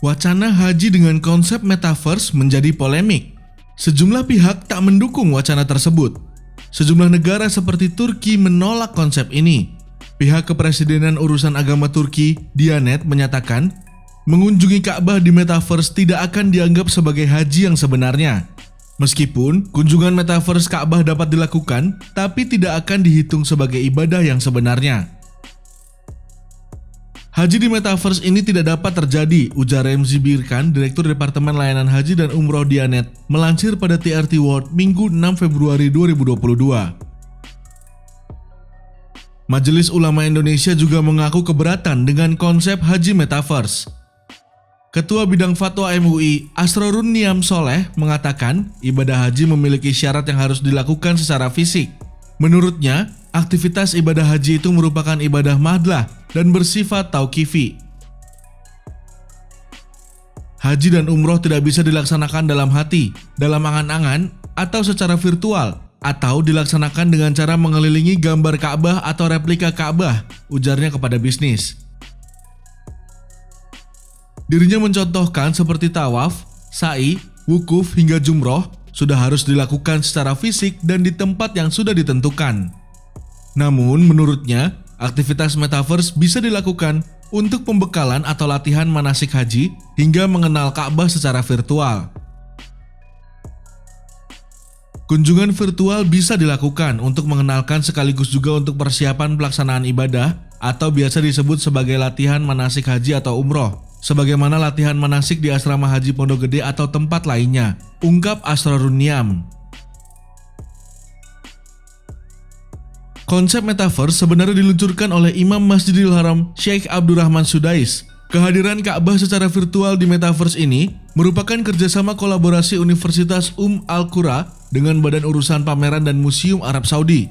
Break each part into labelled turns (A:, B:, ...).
A: Wacana haji dengan konsep metaverse menjadi polemik. Sejumlah pihak tak mendukung wacana tersebut. Sejumlah negara seperti Turki menolak konsep ini. Pihak Kepresidenan Urusan Agama Turki, Diyanet, menyatakan mengunjungi Ka'bah di metaverse tidak akan dianggap sebagai haji yang sebenarnya. Meskipun kunjungan metaverse Ka'bah dapat dilakukan, tapi tidak akan dihitung sebagai ibadah yang sebenarnya. Haji di metaverse ini tidak dapat terjadi, ujar Remzi Birkan, Direktur Departemen Layanan Haji dan Umroh Diyanet, melansir pada TRT World Minggu 6 Februari 2022. Majelis Ulama Indonesia juga mengaku keberatan dengan konsep haji metaverse. Ketua Bidang Fatwa MUI, Asrorun Niam Soleh, mengatakan ibadah haji memiliki syarat yang harus dilakukan secara fisik. Menurutnya, aktivitas ibadah haji itu merupakan ibadah madlah dan bersifat tauqifi. Haji dan umroh tidak bisa dilaksanakan dalam hati, dalam angan-angan, atau secara virtual, atau dilaksanakan dengan cara mengelilingi gambar Ka'bah atau replika Ka'bah, ujarnya kepada bisnis. Dirinya mencontohkan seperti tawaf, sa'i, wukuf hingga jumroh sudah harus dilakukan secara fisik dan di tempat yang sudah ditentukan. Namun menurutnya, aktivitas metaverse bisa dilakukan untuk pembekalan atau latihan manasik haji hingga mengenal Ka'bah secara virtual. Kunjungan virtual bisa dilakukan untuk mengenalkan sekaligus juga untuk persiapan pelaksanaan ibadah atau biasa disebut sebagai latihan manasik haji atau umroh, sebagaimana latihan manasik di asrama haji Pondok Gede atau tempat lainnya, ungkap Asrorun Niam. Konsep metaverse sebenarnya diluncurkan oleh Imam Masjidil Haram Sheikh Abdurrahman Sudais. Kehadiran Ka'bah secara virtual di metaverse ini merupakan kerjasama kolaborasi Universitas Al-Qura dengan Badan Urusan Pameran dan Museum Arab Saudi.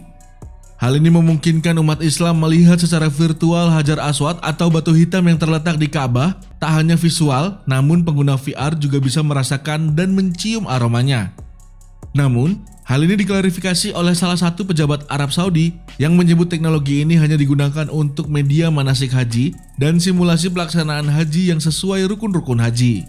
A: Hal ini memungkinkan umat Islam melihat secara virtual Hajar Aswad atau batu hitam yang terletak di Ka'bah, tak hanya visual, namun pengguna VR juga bisa merasakan dan mencium aromanya. Namun, hal ini diklarifikasi oleh salah satu pejabat Arab Saudi yang menyebut teknologi ini hanya digunakan untuk media manasik haji dan simulasi pelaksanaan haji yang sesuai rukun-rukun haji.